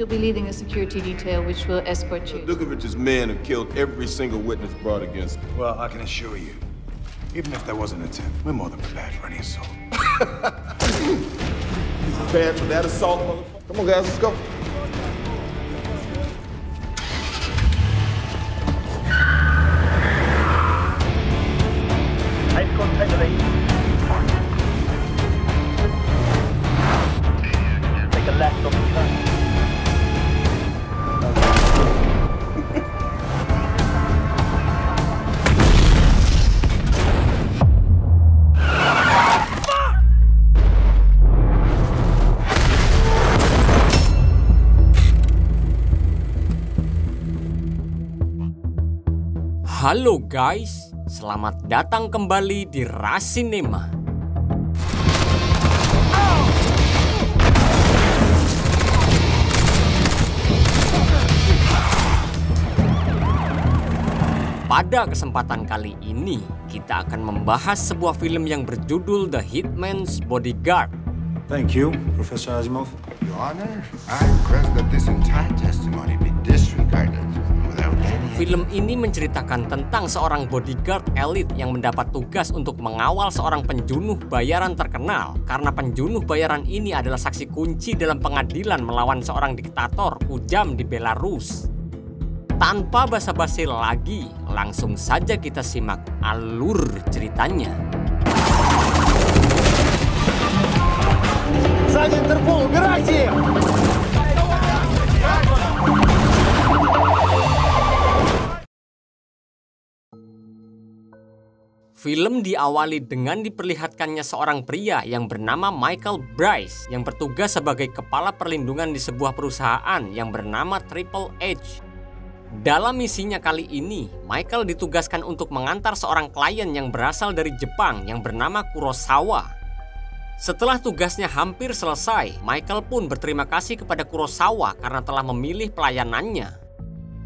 She'll be leading a security detail which will escort you. Dukovich's men have killed every single witness brought against him. Well, I can assure you, even if there was an attempt, we're more than prepared for any assault. Prepared for that assault, motherfucker? Come on, guys, let's go. Take contact with me. Take a left off the turn. Halo guys, selamat datang kembali di Rasinema. Pada kesempatan kali ini, kita akan membahas sebuah film yang berjudul The Hitman's Bodyguard. Thank you, Professor Asimov. Your Honor, I request that this entire testimony be disregarded without any... Film ini menceritakan tentang seorang bodyguard elit yang mendapat tugas untuk mengawal seorang penjunuh bayaran terkenal. Karena penjunuh bayaran ini adalah saksi kunci dalam pengadilan melawan seorang diktator kujam di Belarus. Tanpa basa-basi lagi, langsung saja kita simak alur ceritanya. Сзади Интерпол, убирайте! Film diawali dengan diperlihatkannya seorang pria yang bernama Michael Bryce yang bertugas sebagai kepala perlindungan di sebuah perusahaan yang bernama Triple H. Dalam misinya kali ini, Michael ditugaskan untuk mengantar seorang klien yang berasal dari Jepang yang bernama Kurosawa. Setelah tugasnya hampir selesai, Michael pun berterima kasih kepada Kurosawa karena telah memilih pelayanannya.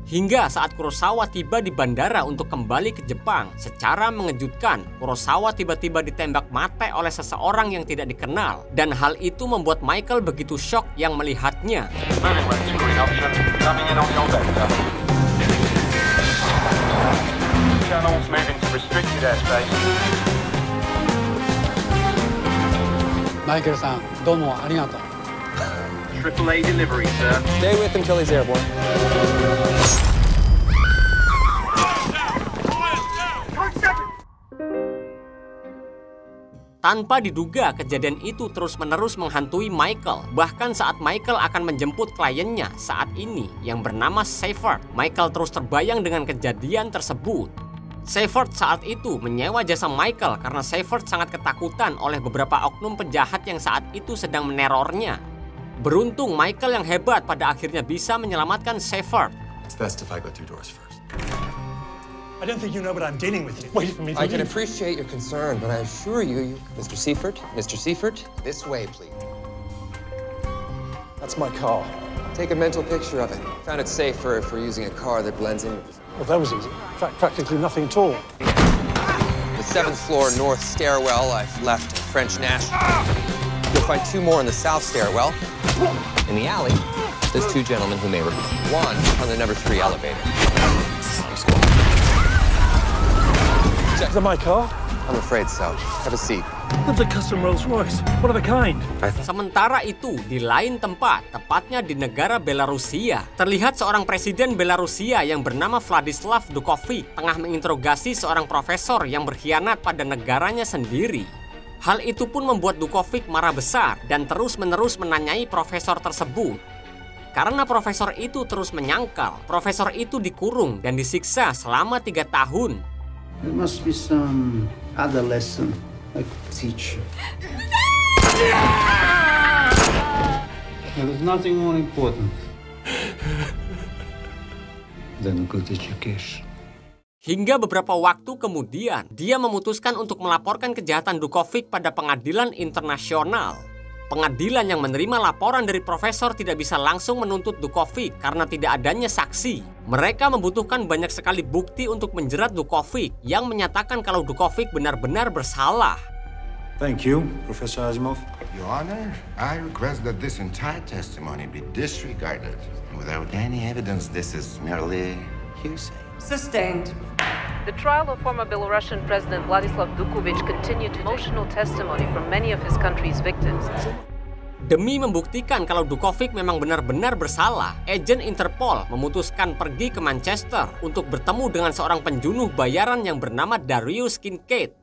Hingga saat Kurosawa tiba di bandara untuk kembali ke Jepang, secara mengejutkan, Kurosawa tiba-tiba ditembak mati oleh seseorang yang tidak dikenal. Dan hal itu membuat Michael begitu shock yang melihatnya. Michael-san, domo arigato. AAA delivery, sir. Stay with him till he's airborne. Tanpa diduga, kejadian itu terus-menerus menghantui Michael. Bahkan saat Michael akan menjemput kliennya saat ini yang bernama Seifert, Michael terus terbayang dengan kejadian tersebut. Seifert saat itu menyewa jasa Michael karena Seifert sangat ketakutan oleh beberapa oknum penjahat yang saat itu sedang menerornya. Beruntung Michael yang hebat pada akhirnya bisa menyelamatkan Seifert. It's best if I go through doors first. I don't think you know what I'm dealing with. Wait for me to I can leave. appreciate your concern, but I assure you, Mr. Seifert, this way, please. That's my car. Take a mental picture of it. Found it safer if we're using a car that blends in with this. Well, that was easy. In fact, practically nothing at all. The 7th floor north stairwell, I've left a French National. You'll find 2 more in the south stairwell. In the alley, there's 2 gentlemen who may repeat. 1 on the number 3 elevator. Is that my car? I'm afraid so. Have a seat. That's a custom Rolls Royce. One of a kind. Sementara itu, di lain tempat, tepatnya di negara Belarusia, terlihat seorang presiden Belarusia yang bernama Vladislav Dukovic tengah menginterogasi seorang profesor yang berkhianat pada negaranya sendiri. Hal itu pun membuat Dukovic marah besar dan terus-menerus menanyai profesor tersebut. Karena profesor itu terus menyangkal, profesor itu dikurung dan disiksa selama 3 tahun. There must be some other lesson I could teach you. There's nothing more important than a good education. Hingga beberapa waktu kemudian, dia memutuskan untuk melaporkan kejahatan Dukovic pada pengadilan internasional. Pengadilan yang menerima laporan dari profesor tidak bisa langsung menuntut Dukovic karena tidak adanya saksi. Mereka membutuhkan banyak sekali bukti untuk menjerat Dukovic yang menyatakan kalau Dukovic benar-benar bersalah. Thank you, Professor Asimov. Your Honor, I request that this entire testimony be disregarded. Without any evidence, this is merely hearsay. Sustained. The trial of former Belarusian President Vladislav Dukovich continued emotional testimony from many of his country's victims. Demi membuktikan kalau Dukovic memang benar-benar bersalah, agen Interpol memutuskan pergi ke Manchester untuk bertemu dengan seorang penjunuh bayaran yang bernama Darius Kincaid.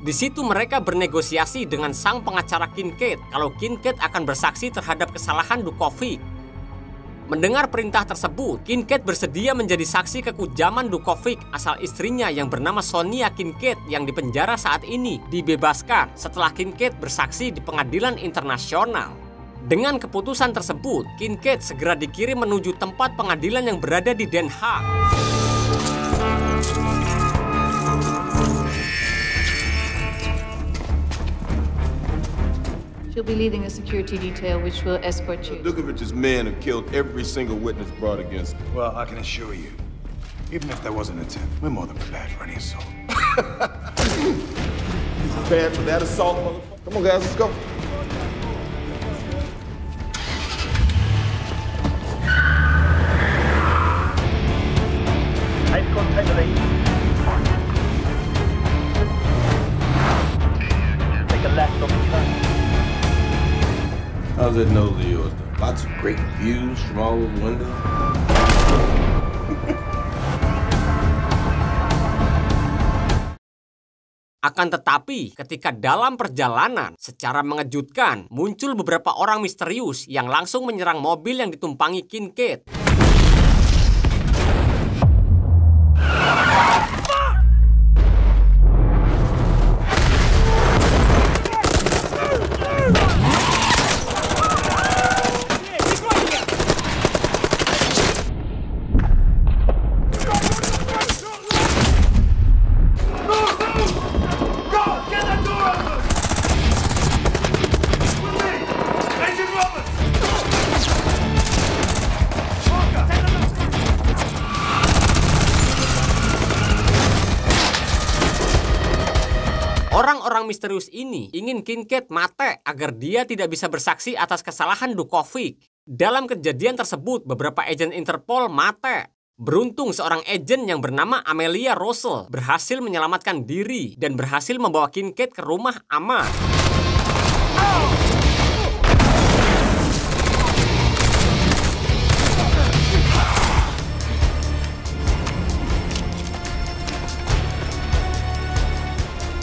Di situ mereka bernegosiasi dengan sang pengacara Kincaid kalau Kincaid akan bersaksi terhadap kesalahan Dukovic. Mendengar perintah tersebut, Kincaid bersedia menjadi saksi kekujaman Dukovic asal istrinya yang bernama Sonia Kincaid yang dipenjara saat ini dibebaskan setelah Kincaid bersaksi di pengadilan internasional. Dengan keputusan tersebut, Kincaid segera dikirim menuju tempat pengadilan yang berada di Den Haag. She'll be leading a security detail which will escort you. Dukovich's men have killed every single witness brought against him. Well, I can assure you, even if there was an attempt, we're more than prepared for any assault. Prepared for that assault, motherfucker? Come on, guys, let's go. Take the lead. Take a left on the turn. How's that nose of yours? Lots of great views from all those windows. Akan tetapi, ketika dalam perjalanan, secara mengejutkan, muncul beberapa orang misterius yang langsung menyerang mobil yang ditumpangi Kincaid. Orang-orang misterius ini ingin Kincaid mati agar dia tidak bisa bersaksi atas kesalahan Dukovic. Dalam kejadian tersebut, beberapa agen Interpol mati. Beruntung seorang agen yang bernama Amelia Russell berhasil menyelamatkan diri dan berhasil membawa Kincaid ke rumah aman.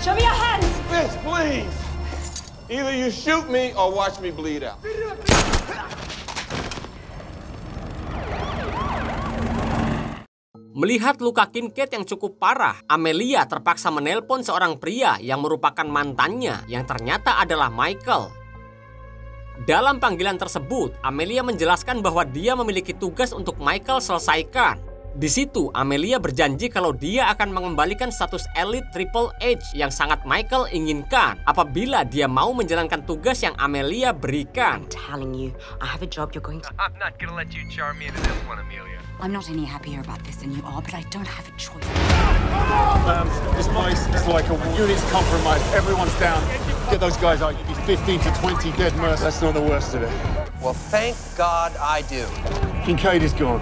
Show me your hands! Bitch, please! Either you shoot me or watch me bleed out. Melihat luka Kincaid yang cukup parah, Amelia terpaksa menelpon seorang pria yang merupakan mantannya yang ternyata adalah Michael. Dalam panggilan tersebut, Amelia menjelaskan bahwa dia memiliki tugas untuk Michael selesaikan. Di situ, Amelia berjanji kalau dia akan mengembalikan status elit Triple H yang sangat Michael inginkan apabila dia mau menjalankan tugas yang Amelia berikan. Telling you, I have a job you're going to... I'm not gonna let you charm me into this one, Amelia. I'm not any happier about this than you are, but I don't have a choice. This place is like a unit's compromised. Everyone's down. Get those guys out. You'd be 15 to 20 dead mercs. That's not the worst of it. Well, thank God I do. Kincaid is gone.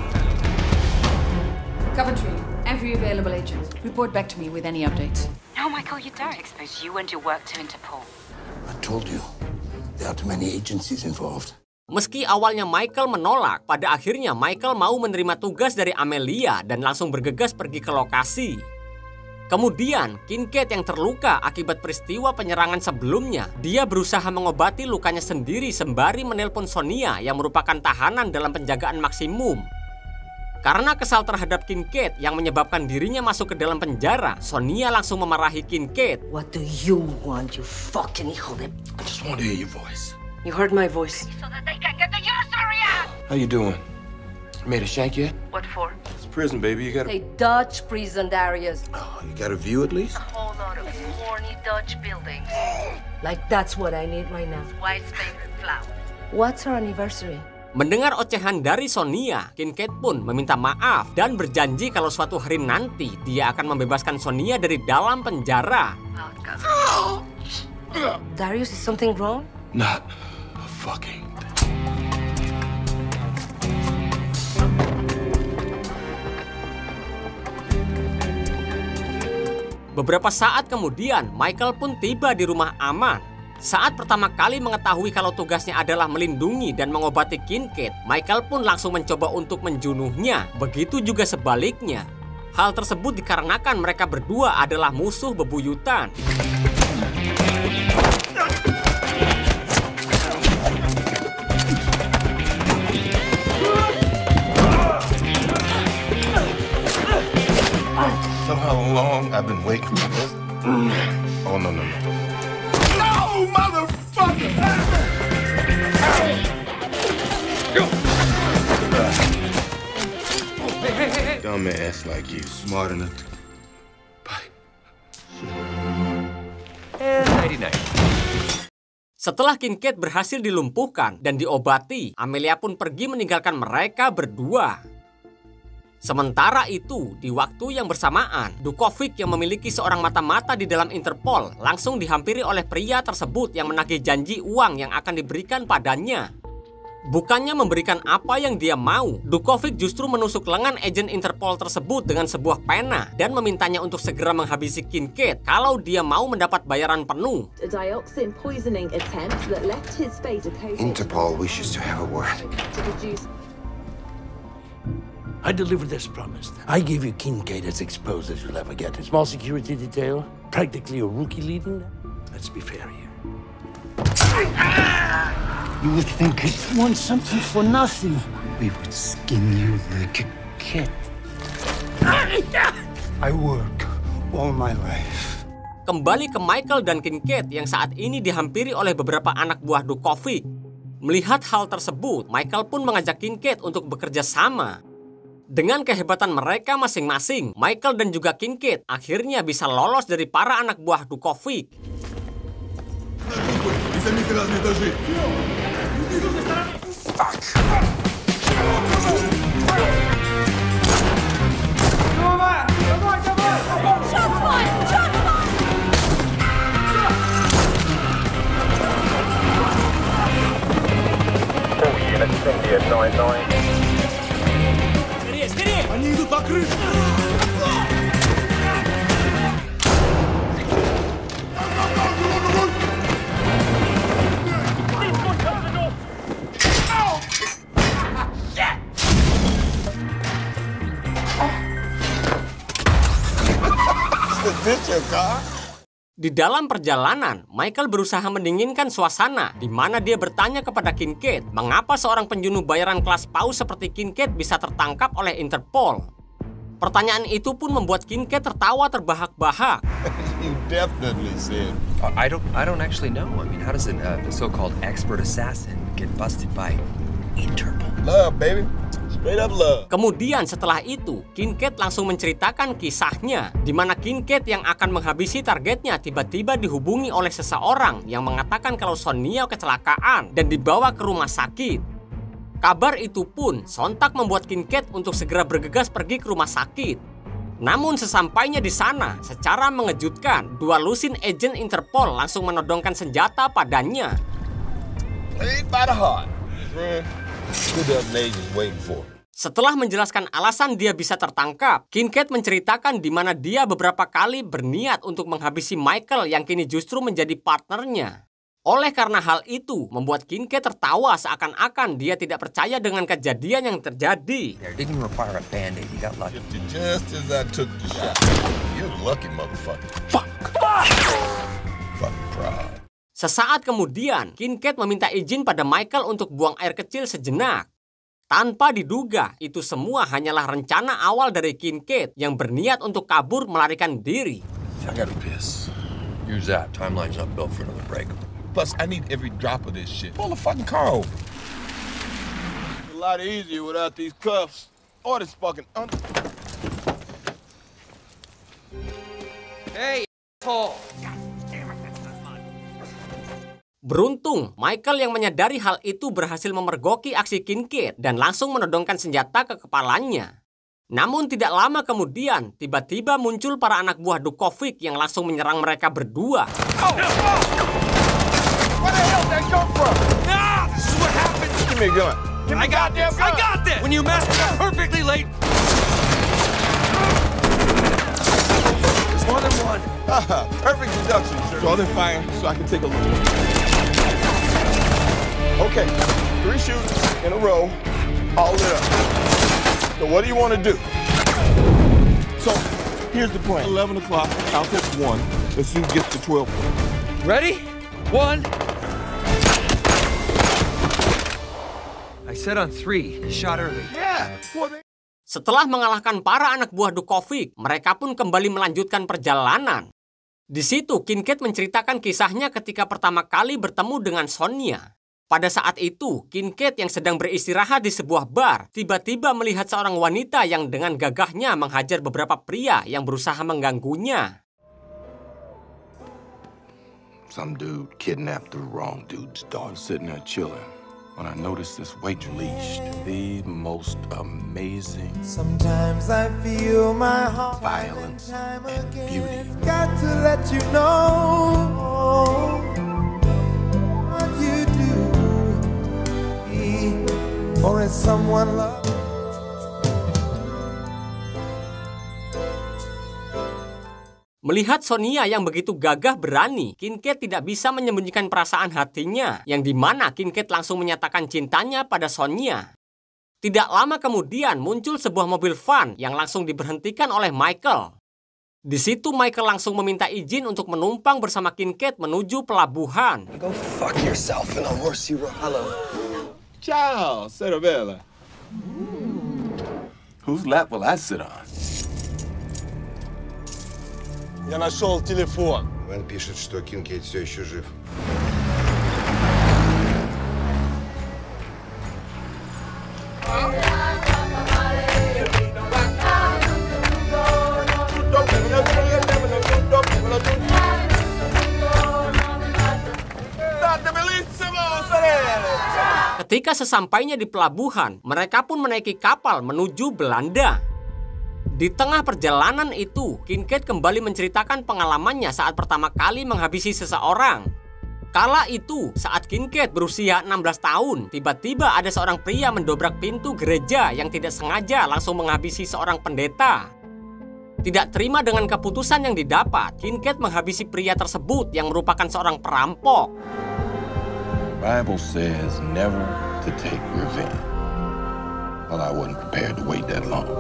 Coventry, every available agent. Report back to me with any updates. No, Michael, you don't expose you and your work to Interpol. I told you, there are too many agencies involved. Meski awalnya Michael menolak, pada akhirnya Michael mau menerima tugas dari Amelia dan langsung bergegas pergi ke lokasi. Kemudian, Kincaid yang terluka akibat peristiwa penyerangan sebelumnya, dia berusaha mengobati lukanya sendiri sembari menelpon Sonia yang merupakan tahanan dalam penjagaan maksimum. Karena kesal terhadap Kincaid yang menyebabkan dirinya masuk ke dalam penjara, Sonia langsung memarahi Kincaid. What do you want, you fucking idiot? I just want to hear your voice. You heard my voice. So that they can get the Unisariat! How you doing? Made a shank yet? What for? It's prison, baby. You got A Dutch prison, Darius. Oh, you got a view at least? A whole lot of horny Dutch buildings. Like, that's what I need right now. White space and flowers. What's our anniversary? Mendengar ocehan dari Sonia, Kincaid pun meminta maaf dan berjanji kalau suatu hari nanti dia akan membebaskan Sonia dari dalam penjara. Darius, is something wrong? Not a fucking thing. Beberapa saat kemudian, Michael pun tiba di rumah aman. Saat pertama kali mengetahui kalau tugasnya adalah melindungi dan mengobati Kincaid, Michael pun langsung mencoba untuk menjunuhnya. Begitu juga sebaliknya. Hal tersebut dikarenakan mereka berdua adalah musuh bebuyutan. So how long I've been waiting for this? Oh, no. No, motherfucker! Dumbass like you, smart enough to... And 99. Setelah Kincaid berhasil dilumpuhkan dan diobati, Amelia pun pergi meninggalkan mereka berdua. Sementara itu, di waktu yang bersamaan, Dukovic yang memiliki seorang mata-mata di dalam Interpol langsung dihampiri oleh pria tersebut yang menagih janji uang yang akan diberikan padanya. Bukannya memberikan apa yang dia mau, Dukovic justru menusuk lengan agen Interpol tersebut dengan sebuah pena dan memintanya untuk segera menghabisi Kincaid kalau dia mau mendapat bayaran penuh. A dioxin poisoning attempt that left his face coated. Interpol wishes to have a word. To produce. I delivered as promised. I gave you Kincaid as exposed as you'll ever get. A small security detail, practically a rookie leading them. Let's be fair here. You would think it wants something for nothing. We would skin you like a cat. I work all my life. Kembali ke Michael dan Kincaid yang saat ini dihampiri oleh beberapa anak buah Dukovic. Melihat hal tersebut, Michael pun mengajak Kincaid untuk bekerja sama. Dengan kehebatan mereka masing-masing, Michael dan juga Kincaid akhirnya bisa lolos dari para anak buah Dukovic. Они идут на крышу! Di dalam perjalanan, Michael berusaha mendinginkan suasana, di mana dia bertanya kepada Kincaid mengapa seorang penjunuh bayaran kelas paus seperti Kincaid bisa tertangkap oleh Interpol. Pertanyaan itu pun membuat Kincaid tertawa terbahak-bahak. You definitely said. I don't actually know. I mean, how does a so-called expert assassin get busted by Interpol? Love, baby. Straight up love. Kemudian setelah itu, Kincaid langsung menceritakan kisahnya, di mana Kincaid yang akan menghabisi targetnya tiba-tiba dihubungi oleh seseorang yang mengatakan kalau Sonia kecelakaan dan dibawa ke rumah sakit. Kabar itu pun sontak membuat Kincaid untuk segera bergegas pergi ke rumah sakit. Namun sesampainya di sana, secara mengejutkan, dua lusin agen Interpol langsung menodongkan senjata padanya. Played by the heart. Two dozen agents waiting for him. Setelah menjelaskan alasan dia bisa tertangkap, Kincaid menceritakan di mana dia beberapa kali berniat untuk menghabisi Michael yang kini justru menjadi partnernya. Oleh karena hal itu, membuat Kincaid tertawa seakan-akan dia tidak percaya dengan kejadian yang terjadi. Didn't require a band-aid, you got lucky. Just as I took the shot. You're lucky, motherfucker. Fuck. Fucking proud. Sesaat kemudian, Kincaid meminta izin pada Michael untuk buang air kecil sejenak. Tanpa diduga, itu semua hanyalah rencana awal dari Kincaid yang berniat untuk kabur melarikan diri. I gotta piss. Use that. Timeline's not built for another break. Plus, I need every drop of this shit. Pull the fucking car over. It's a lot easier without these cuffs or this fucking Hey, asshole! Beruntung, Michael yang menyadari hal itu berhasil memergoki aksi Kincaid dan langsung menodongkan senjata ke kepalanya. Namun tidak lama kemudian, tiba-tiba muncul para anak buah Dukovic yang langsung menyerang mereka berdua. Where the hell did that come from? Ah, this is what happens. Give me a gun. I got this. I got this. When you mess up perfectly late. There's more than one. Perfect deduction, sir. Draw their fire so I can take a look. Okay, 3 shoots in a row, all lit up. So what do you want to do? So here's the plan. 11 o'clock, I'll take 1. Let's see who gets to 12. Ready? 1. I said on 3. Shot early. Yeah. Well, Setelah mengalahkan para anak buah Dukovic, mereka pun kembali melanjutkan perjalanan. Di situ, Kincaid menceritakan kisahnya ketika pertama kali bertemu dengan Sonia. Pada saat itu, Kincaid yang sedang beristirahat di sebuah bar, tiba-tiba melihat seorang wanita yang dengan gagahnya menghajar beberapa pria yang berusaha mengganggunya. Some dude kidnapped the wrong dude's daughter, sitting there chilling. When I noticed this waitress leashed the most amazing, sometimes I feel my heart violence and beauty. Got to let you know what you do, or is someone love. Melihat Sonia yang begitu gagah berani, Kincaid tidak bisa menyembunyikan perasaan hatinya, yang dimana Kincaid langsung menyatakan cintanya pada Sonia. Tidak lama kemudian muncul sebuah mobil van yang langsung diberhentikan oleh Michael. Di situ Michael langsung meminta izin untuk menumpang bersama Kincaid menuju pelabuhan. Go fuck yourself in a horsey row. Hello. Ciao, Cerebella. Whose lap will I sit on? Я нашел телефон. Вэн пишет, что Кинкейд все еще жив. Ketika sesampainya di pelabuhan, mereka pun menaiki kapal menuju Belanda. Di tengah perjalanan itu, Kincaid kembali menceritakan pengalamannya saat pertama kali menghabisi seseorang. Kala itu, saat Kincaid berusia 16 tahun, tiba-tiba ada seorang pria mendobrak pintu gereja yang tidak sengaja langsung menghabisi seorang pendeta. Tidak terima dengan keputusan yang didapat, Kincaid menghabisi pria tersebut yang merupakan seorang perampok. The Bible says never to take revenge. Well, I wasn't prepared to wait that long.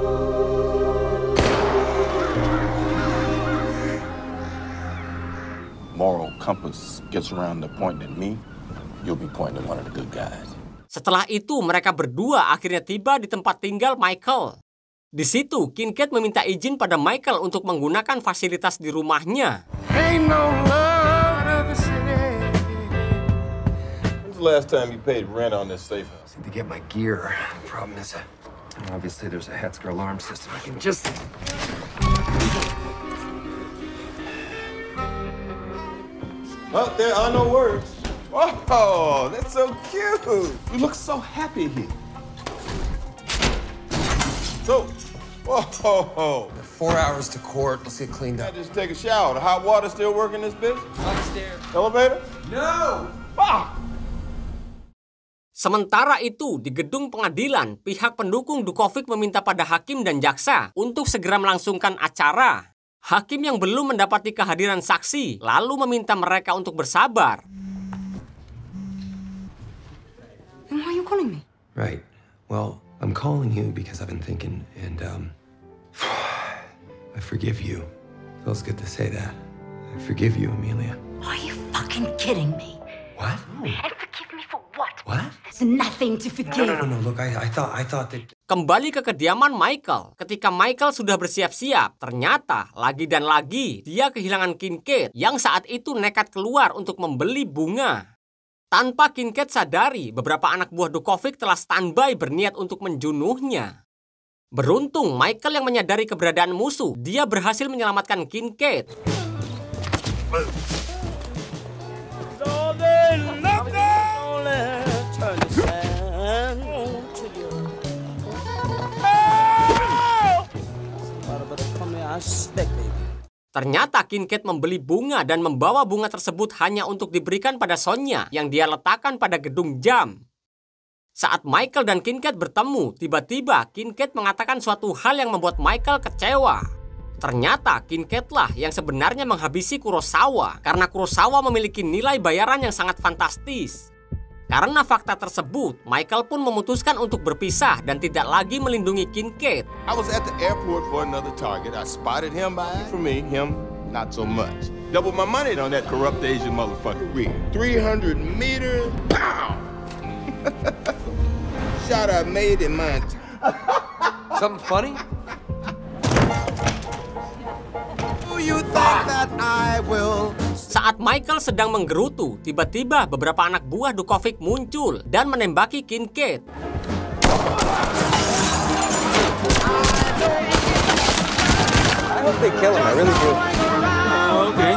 Moral compass gets around to pointing at me, you'll be pointing at one of the good guys. Setelah itu, mereka berdua akhirnya tiba di tempat tinggal Michael. Di situ, Kincaid meminta izin pada Michael untuk menggunakan fasilitas di rumahnya. Ain't no love of the city. When's the last time you paid rent on this safe house? To get my gear. Problem is, obviously there's a Hetzker alarm system. I can just... Oh, there are no words. Oh, that's so cute. You look so happy here. So, whoa. 4 hours to court. Let's get cleaned up. I just take a shower. The hot water still working this bitch? Upstairs. Elevator? No! Fuck! Sementara itu, di gedung pengadilan, pihak pendukung Dukovic meminta pada hakim dan jaksa untuk segera melangsungkan acara. Hakim yang belum mendapati kehadiran saksi lalu meminta mereka untuk bersabar. Then why are you calling me? Right. Well, I'm calling you because I've been thinking, and I forgive you. Feels good to say that. I forgive you, Amelia. Are you fucking kidding me? What? And forgive me for what? What? There's nothing to forgive. No. Look, I thought that. Kembali ke kediaman Michael. Ketika Michael sudah bersiap-siap, ternyata lagi dan lagi dia kehilangan Kincaid yang saat itu nekat keluar untuk membeli bunga. Tanpa Kincaid sadari, beberapa anak buah Dukovic telah standby berniat untuk menjunuhnya. Beruntung Michael yang menyadari keberadaan musuh, dia berhasil menyelamatkan Kincaid. Respect, baby. Ternyata Kincaid membeli bunga dan membawa bunga tersebut hanya untuk diberikan pada Sonya yang dia letakkan pada gedung jam. Saat Michael dan Kincaid bertemu, tiba-tiba Kincaid mengatakan suatu hal yang membuat Michael kecewa. Ternyata Kincaid lah yang sebenarnya menghabisi Kurosawa karena Kurosawa memiliki nilai bayaran yang sangat fantastis. Karena fakta tersebut, Michael pun memutuskan untuk berpisah dan tidak lagi melindungi Kincaid. I was at the airport for another target. I spotted him by. For me, him, not so much. Double my money on that corrupt Asian motherfucker rear. 300 meters, pow! Shot I made in mine. Something funny? Do you think that I will? Saat Michael sedang menggerutu, tiba-tiba beberapa anak buah Dukovic muncul dan menembaki Kincaid. I hope they kill him, I really do. Okay.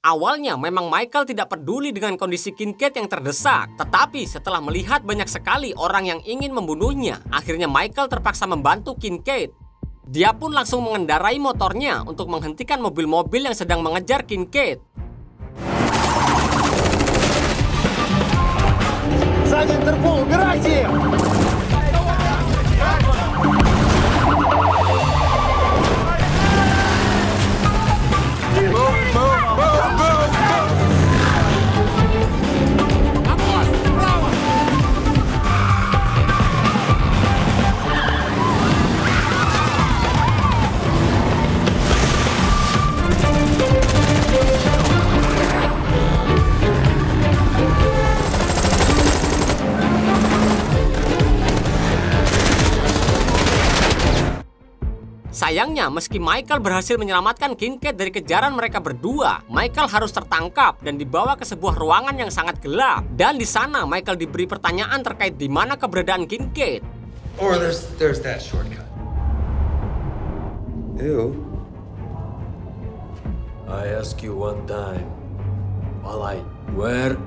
Awalnya memang Michael tidak peduli dengan kondisi Kincaid yang terdesak. Tetapi setelah melihat banyak sekali orang yang ingin membunuhnya, akhirnya Michael terpaksa membantu Kincaid. Dia pun langsung mengendarai motornya untuk menghentikan mobil-mobil yang sedang mengejar Kincaid. Сзади Интерпол, убирайте! Sayangnya, meski Michael berhasil menyelamatkan Kincaid dari kejaran mereka berdua, Michael harus tertangkap dan dibawa ke sebuah ruangan yang sangat gelap. Dan di sana Michael diberi pertanyaan terkait di mana keberadaan Kincaid. Or there's that shortcut. Ew. I ask you one time, Malai, where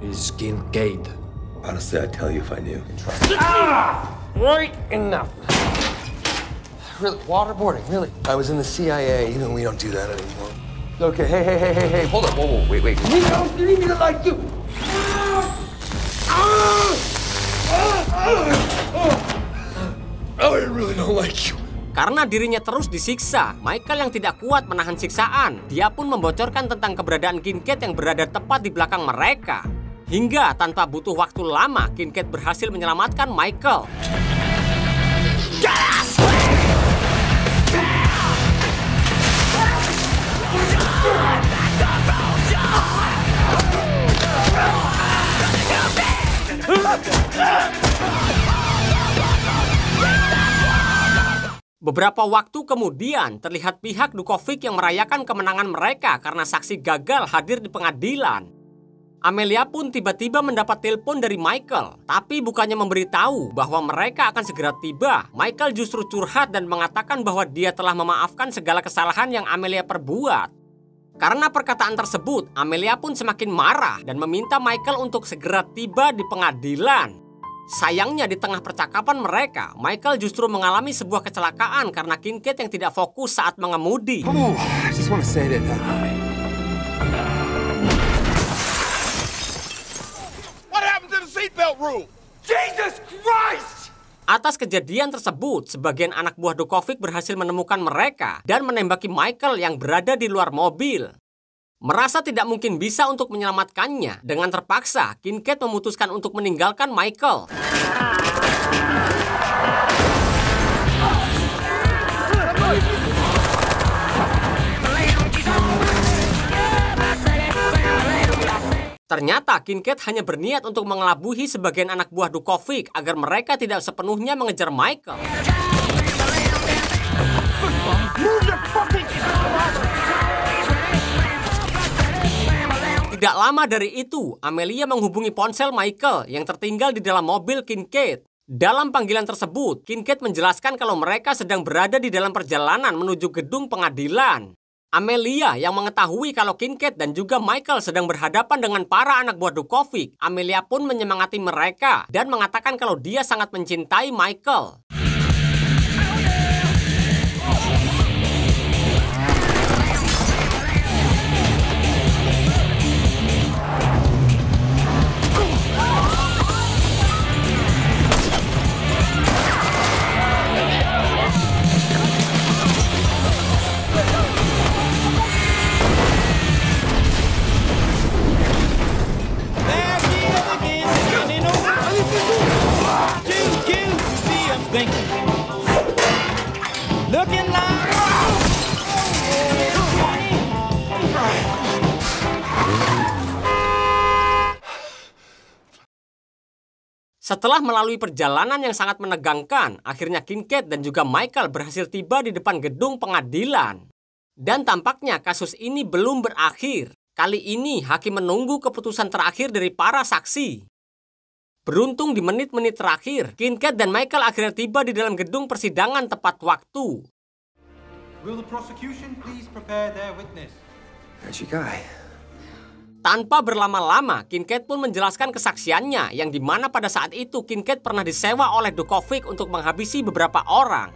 is Kincaid? Honestly, I'd tell you if I knew. Right enough. Really, waterboarding, really. I was in the CIA. You know, we don't do that anymore. Okay, hey. Hold up, whoa, wait. You don't need me to like you! I really don't like you. Karena dirinya terus disiksa, Michael yang tidak kuat menahan siksaan, dia pun membocorkan tentang keberadaan Kincaid yang berada tepat di belakang mereka. Hingga tanpa butuh waktu lama, Kincaid berhasil menyelamatkan Michael. Beberapa waktu kemudian, terlihat pihak Dukovic yang merayakan kemenangan mereka karena saksi gagal hadir di pengadilan. Amelia pun tiba-tiba mendapat telepon dari Michael, tapi bukannya memberitahu bahwa mereka akan segera tiba. Michael justru curhat dan mengatakan bahwa dia telah memaafkan segala kesalahan yang Amelia perbuat. Karena perkataan tersebut, Amelia pun semakin marah dan meminta Michael untuk segera tiba di pengadilan. Sayangnya di tengah percakapan mereka, Michael justru mengalami sebuah kecelakaan karena Kincaid yang tidak fokus saat mengemudi. I just want to say that. What happened to the seatbelt rule? Jesus Christ! Atas kejadian tersebut, sebagian anak buah Dukovic berhasil menemukan mereka dan menembaki Michael yang berada di luar mobil. Merasa tidak mungkin bisa untuk menyelamatkannya, dengan terpaksa Kincaid memutuskan untuk meninggalkan Michael. Ternyata Kincaid hanya berniat untuk mengelabuhi sebagian anak buah Dukovic agar mereka tidak sepenuhnya mengejar Michael. Tidak lama dari itu, Amelia menghubungi ponsel Michael yang tertinggal di dalam mobil Kincaid. Dalam panggilan tersebut, Kincaid menjelaskan kalau mereka sedang berada di dalam perjalanan menuju gedung pengadilan. Amelia yang mengetahui kalau Kincaid dan juga Michael sedang berhadapan dengan para anak buah Dukovic, Amelia pun menyemangati mereka dan mengatakan kalau dia sangat mencintai Michael. Setelah melalui perjalanan yang sangat menegangkan, akhirnya Kincaid dan juga Michael berhasil tiba di depan gedung pengadilan. Dan tampaknya kasus ini belum berakhir. Kali ini hakim menunggu keputusan terakhir dari para saksi. Beruntung di menit-menit terakhir, Kincaid dan Michael akhirnya tiba di dalam gedung persidangan tepat waktu. Will the prosecution please prepare their witness? There's your guy. Tanpa berlama-lama, Kincaid pun menjelaskan kesaksiannya yang dimana pada saat itu Kincaid pernah disewa oleh Dukovic untuk menghabisi beberapa orang.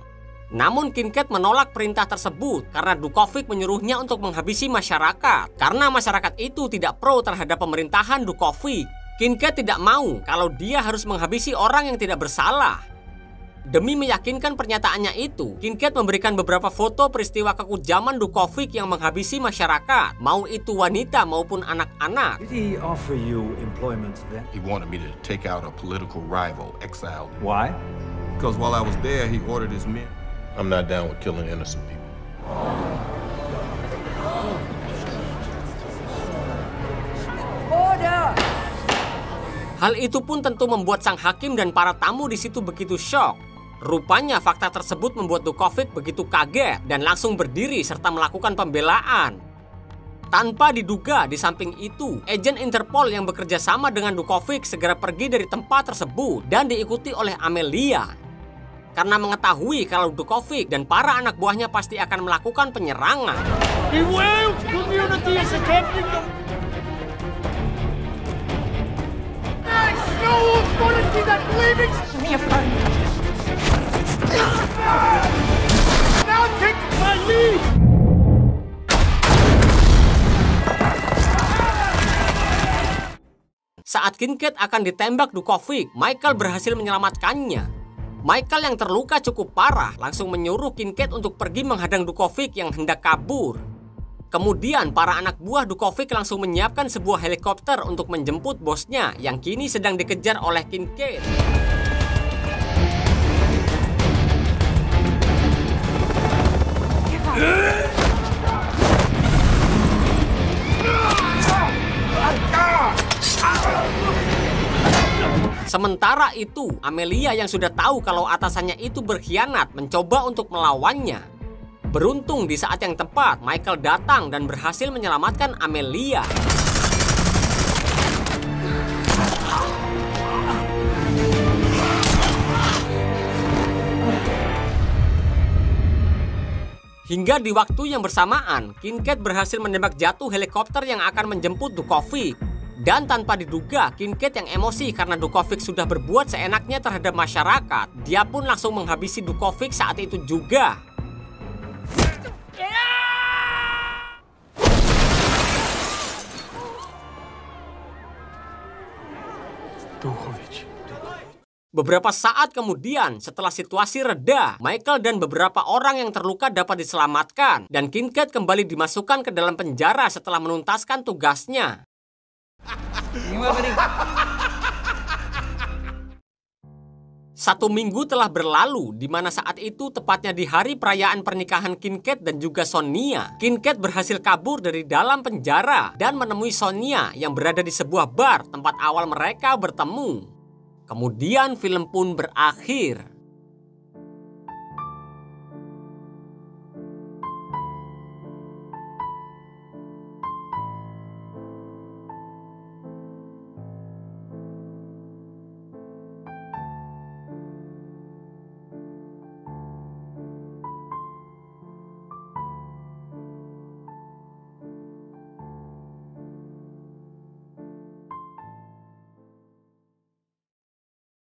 Namun Kincaid menolak perintah tersebut karena Dukovic menyuruhnya untuk menghabisi masyarakat. Karena masyarakat itu tidak pro terhadap pemerintahan Dukovic. Kincaid tidak mau kalau dia harus menghabisi orang yang tidak bersalah. Demi meyakinkan pernyataannya itu, Kincaid memberikan beberapa foto peristiwa kekejaman Dukovic yang menghabisi masyarakat, mau itu wanita maupun anak-anak. Did he offer you employment then? He wanted me to take out a political rival, exiled. Why? Because while I was there, he ordered his men. I'm not down with killing innocent people. Order! Hal itu pun tentu membuat sang hakim dan para tamu di situ begitu syok. Rupanya fakta tersebut membuat Dukovic begitu kaget dan langsung berdiri serta melakukan pembelaan. Tanpa diduga di samping itu, agen Interpol yang bekerja sama dengan Dukovic segera pergi dari tempat tersebut dan diikuti oleh Amelia. Karena mengetahui kalau Dukovic dan para anak buahnya pasti akan melakukan penyerangan. The Welsh community is attempting to... There's no authority that believes... Give me a phone. Now take my lead! Saat Kincaid akan ditembak Dukovic, Michael berhasil menyelamatkannya. Michael yang terluka cukup parah langsung menyuruh Kincaid untuk pergi menghadang Dukovic yang hendak kabur. Kemudian para anak buah Dukovic langsung menyiapkan sebuah helikopter untuk menjemput bosnya yang kini sedang dikejar oleh Kincaid. Sementara itu, Amelia yang sudah tahu kalau atasannya itu berkhianat mencoba untuk melawannya. Beruntung di saat yang tepat, Michael datang dan berhasil menyelamatkan Amelia. Hingga di waktu yang bersamaan, Kincaid berhasil menembak jatuh helikopter yang akan menjemput Dukovic. Dan tanpa diduga, Kincaid yang emosi karena Dukovic sudah berbuat seenaknya terhadap masyarakat, dia pun langsung menghabisi Dukovic saat itu juga. Beberapa saat kemudian, setelah situasi reda, Michael dan beberapa orang yang terluka dapat diselamatkan dan Kincaid kembali dimasukkan ke dalam penjara setelah menuntaskan tugasnya. Satu minggu telah berlalu, di mana saat itu tepatnya di hari perayaan pernikahan Kincaid dan juga Sonia. Kincaid berhasil kabur dari dalam penjara dan menemui Sonia yang berada di sebuah bar tempat awal mereka bertemu. Kemudian film pun berakhir.